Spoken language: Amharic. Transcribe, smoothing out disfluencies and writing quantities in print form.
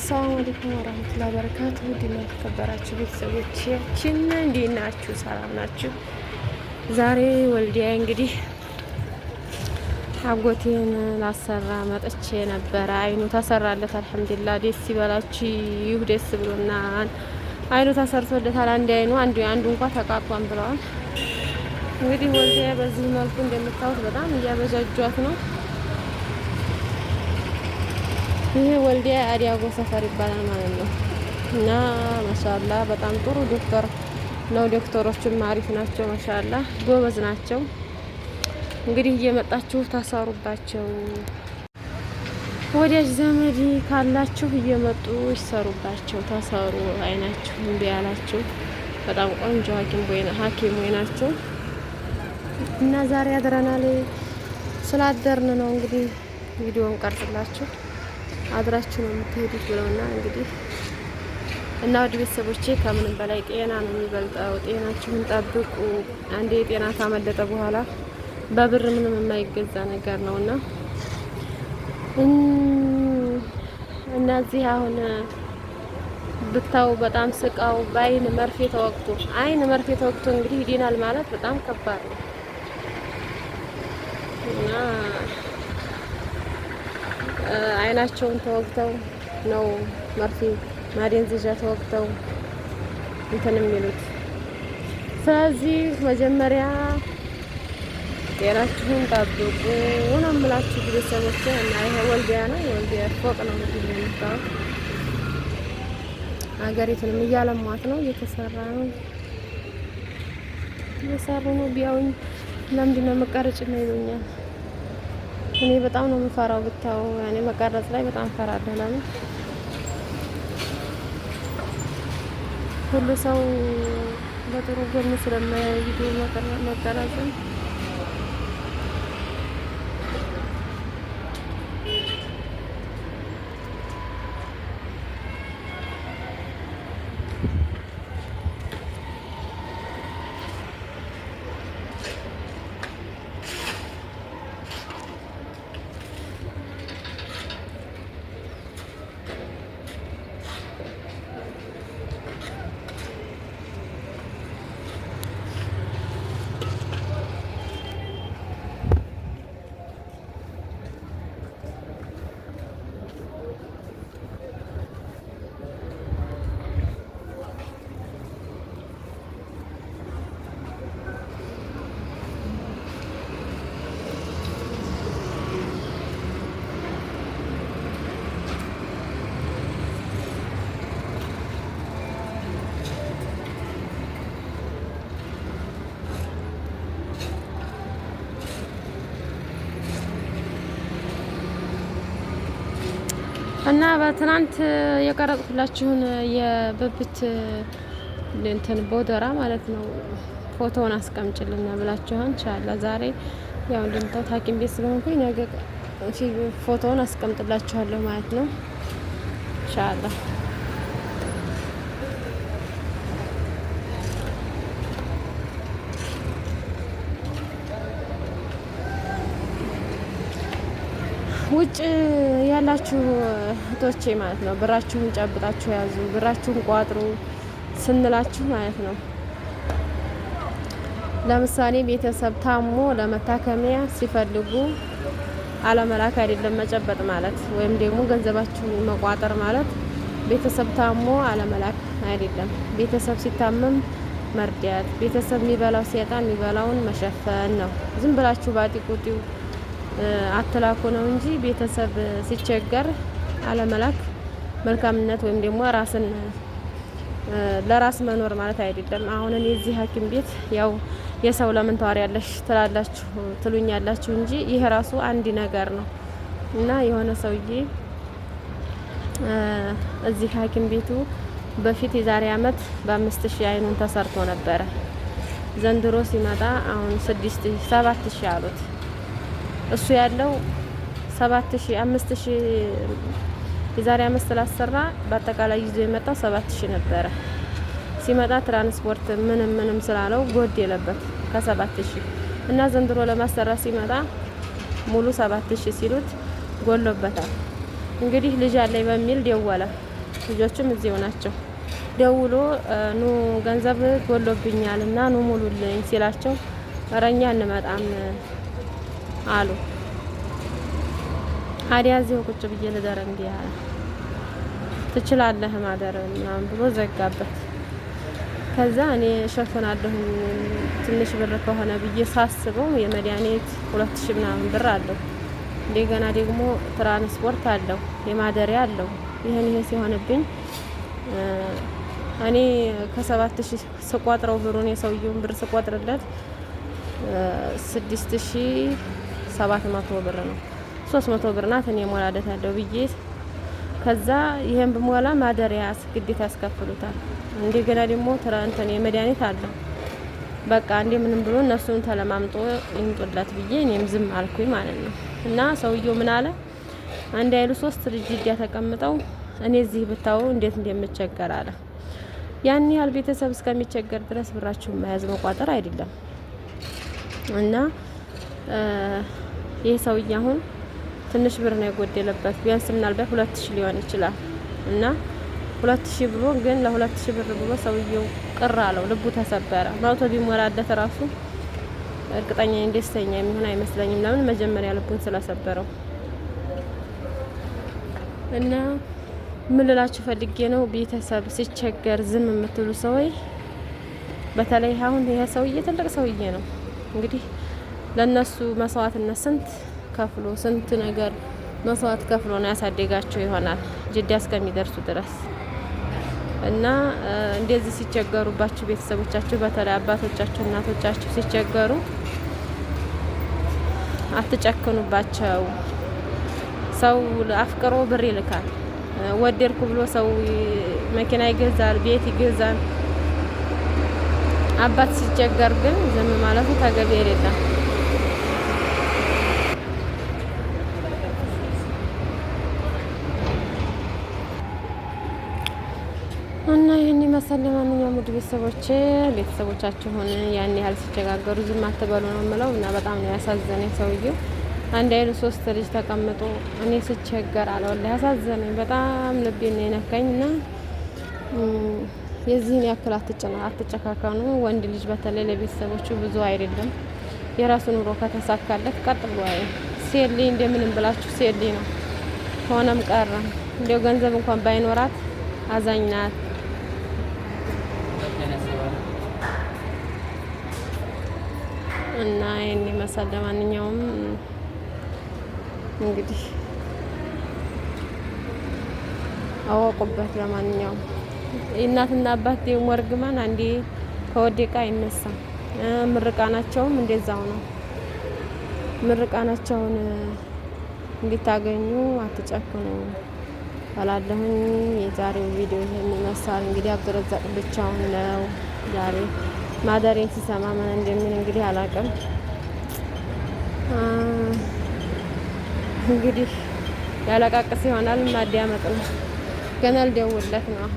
አሰላሙ አለይኩም ወራህመቱላሂ ወበረካቱ። ውድና የተከበራችሁ ቤተሰቦቻችን እንዴት ናችሁ? ሰላም ናችሁ? ዛሬ ወልዲያ እንግዲህ አጎቴን ላሰራ መጥቼ ነበረ። አይኑ ተሰራለት፣ አልሐምዱሊላህ። ደስ ይበላችሁ፣ ደስ ብሎናል። አይኑ ተሰርቶለታል። አንዱ እንኳን ተቃጥቷን ብለዋል። እንግዲህ ወልዲያ በዚህ መልኩ እንደምታዩት በጣም እያበጃጇት ነው። ይሄ ወልዲያ አዲያጎ ሰፈር ይባላል ማለት ነው። እና ማሻአላ በጣም ጥሩ ዶክተር ነው። ዶክተሮችም አሪፍ ናቸው፣ ማሻአላ ጎበዝ ናቸው። እንግዲህ እየመጣችሁ ታሰሩባቸው። ወዳጅ ዘመድ ካላችሁ እየመጡ ይሰሩባቸው፣ ታሰሩ። አይናችሁ እምቢ ያላችሁ በጣም ቆንጆ ሐኪም ናቸው። እና ዛሬ አድረናል። ስላደርን ነው እንግዲህ ቪዲዮን ቀርጽላችሁ አድራችሁ ነው የምትሄዱት ብለውና እንግዲህ እና ወደ ቤተሰቦቼ ከምንም በላይ ጤና ነው የሚበልጠው። ጤናችሁን ጠብቁ። አንዴ ጤና ካመለጠ በኋላ በብር ምንም የማይገዛ ነገር ነውና እነዚህ አሁን ብታው በጣም ስቃው በአይን መርፌ ተወቅቶ እንግዲህ ይድናል ማለት በጣም ከባድ ነው እና አይናቸውን ተወግተው ነው መርፌ ማደንዘዣ ተወግተው እንትን የሚሉት። ስለዚህ መጀመሪያ ጤናችሁን ጠብቁ ነው የምላችሁ ቤተሰቦች። እና ይሄ ወልዲያ ነው፣ የወልዲያ ፎቅ ነው እንግዲህ የምታዩት። ሀገሪቱንም እያለሟት ነው፣ እየተሰራ ነው፣ እየሰሩ ነው። ቢያውኝ ለምንድን ነው መቀረጭ ነው ይሉኛል። እኔ በጣም ነው የምፈራው ብታው፣ ያኔ መቀረጽ ላይ በጣም ፈራለሁ። ለምን ሁሉ ሰው በጥሩ ጎን ስለማያይ ቪዲዮ መቀረጽን እና በትናንት የቀረጽኩላችሁን የብብት እንትን ቦደራ ማለት ነው ፎቶውን አስቀምጭልና ብላችኋን ኢንሻአላህ። ዛሬ ያው እንደምታውቁት ሐኪም ቤት ስለሆንኩኝ ነገ ፎቶውን አስቀምጥላችኋለሁ ማለት ነው ኢንሻአላህ። ውጭ ያላችሁ እህቶቼ ማለት ነው ብራችሁን ጨብጣችሁ ያዙ፣ ብራችሁን ቋጥሩ ስንላችሁ ማለት ነው። ለምሳሌ ቤተሰብ ታሞ ለመታከሚያ ሲፈልጉ አለመላክ አይደለም መጨበጥ ማለት፣ ወይም ደግሞ ገንዘባችሁን መቋጠር ማለት ቤተሰብ ታሞ አለመላክ አይደለም። ቤተሰብ ሲታመም መርዳት፣ ቤተሰብ የሚበላው ሲያጣ የሚበላውን መሸፈን ነው። ዝም ብላችሁ ባጢቁጢው አትላኩ ነው እንጂ ቤተሰብ ሲቸገር አለመላክ መልካምነት ወይም ደግሞ ራስን ለራስ መኖር ማለት አይደለም። አሁን እኔ እዚህ ሐኪም ቤት ያው የሰው ለምን ታወሪያለሽ ትሉኛላችሁ እንጂ ይሄ ራሱ አንድ ነገር ነው። እና የሆነ ሰውዬ እዚህ ሐኪም ቤቱ በፊት የዛሬ አመት በ5000 አይኑን ተሰርቶ ነበረ። ዘንድሮ ሲመጣ አሁን 7,000 አሉት። እሱ ያለው 7,000 5,000 የዛሬ አመት ስላሰራ በአጠቃላይ ይዞ የመጣው 7,000 ነበረ። ሲመጣ ትራንስፖርት ምንም ስላለው ጎደለበት ከ7,000 እና ዘንድሮ ለማሰራት ሲመጣ ሙሉ 7,000 ሲሉት ጎሎበታል። እንግዲህ ልጅ አለኝ በሚል ደወለ። ልጆችም እዚሁ ናቸው። ደውሎ ኑ ገንዘብ ጎሎብኛል እና ኑ ሙሉልኝ ሲላቸው እረኛ እንመጣም አሉ። አዲያ እዚሁ ቁጭ ብዬ ልደር እንዲህ አለ። ትችላለህ ማደር ምናምን ብሎ ዘጋበት። ከዛ እኔ እሸፍናለሁ ትንሽ ብር ከሆነ ብዬ ሳስበው የመድኃኒት 2000 ምናምን ብር አለው። እንደገና ደግሞ ትራንስፖርት አለው፣ የማደሪያ አለው። ይሄን ሲሆንብኝ እኔ ከ7000 ስቆጥረው ብሩን የሰውየውን ብር ስቆጥርለት 6700 ብር ነው። 300 ብር ናት እኔ ሞላለታለሁ ብዬ ከዛ ይሄን በሞላ ማደሪያ ግዴታ ያስከፍሉታል። እንደገና ደግሞ ትራንተን የመድኃኒት አለው። በቃ እንዴ ምንም ብሎ እነሱን ተለማምጦ ይንጡላት ብዬ እኔም ዝም አልኩኝ ማለት ነው። እና ሰውየው ምን አለ? አንድ አይሉ 3 ልጅ ዲያ ተቀምጠው እኔ እዚህ ብታው እንዴት እንደምቸገር አለ። ያን ያህል ቤተሰብ እስከሚቸገር ድረስ ብራችሁን መያዝ መቋጠር አይደለም። እና ይሄ ሰውዬ አሁን ትንሽ ብር ነው የጎደለበት። ቢያንስ ምናልባት 2000 ሊሆን ይችላል። እና 2000 ብሎ ግን ለ2000 ብር ብሎ ሰውየው ቅር አለው፣ ልቡ ተሰበረ። መቶ ቢሞላለት ራሱ እርግጠኛ ደስተኛ የሚሆን አይመስለኝም። ለምን? መጀመሪያ ልቡን ስለሰበረው። እና ምን ልላችሁ ፈልጌ ነው፣ ቤተሰብ ሲቸገር ዝም የምትሉ ሰዎች፣ በተለይ አሁን ይሄ ሰውዬ ትልቅ ሰውዬ ነው እንግዲህ ለነሱ መስዋዕትነት ስንት ከፍሎ ስንት ነገር መስዋዕት ከፍሎ ነው ያሳደጋቸው ይሆናል ጅዳ እስከሚደርሱ ድረስ። እና እንደዚህ ሲቸገሩባችሁ ቤተሰቦቻችሁ፣ በተለይ አባቶቻችሁ እናቶቻችሁ ሲቸገሩ አትጨክኑባቸው። ሰው አፍቅሮ ብር ይልካል። ወደድኩ ብሎ ሰው መኪና ይገዛል፣ ቤት ይገዛል። አባት ሲቸገር ግን ዝም ማለቱ ተገቢ አይደለም። እና ይህን ይመስል ለማንኛውም ውድ ቤተሰቦቻችሁን ያን ያህል ሲቸጋገሩ ዝም አትበሉ ነው የምለው። እና በጣም ነው ያሳዘነኝ ሰውዬው። አንድ አይሉ 3 ልጅ ተቀምጦ እኔ ስቸገር አለ። ወላሂ ያሳዘነኝ፣ በጣም ልቤን ነው የነካኝ። እና የዚህን ያክል አትጨካከኑ። ወንድ ልጅ በተለይ ለቤተሰቦቹ ብዙ አይደለም። የራሱ ኑሮ ከተሳካለት ቀጥ ብሎ ሴሊ እንደምንም ብላችሁ ሴሊ ነው ሆነም ቀረ እንደው ገንዘብ እንኳን ባይኖራት አዛኝ ናት። እና ይሄን ይመስል ለማንኛውም እንግዲህ አወቁበት። ለማንኛውም እናትና አባት ደግሞ እርግማን አንዴ ከወደቀ አይነሳም። ምርቃናቸውም እንደዛው ነው። ምርቃናቸውን እንድታገኙ አትጨክኑ እላለሁኝ። የዛሬው ቪዲዮ ይሄን ይመስላል። እንግዲህ አብዱረዛቅ ብቻውን ነው ዛሬ ማደሬን ሲሰማ ምን እንደምን እንግዲህ አላውቅም። እንግዲህ ያለቃቅስ ይሆናል ማዳመጥ ነው። ገና ልደውልለት ነው አሁን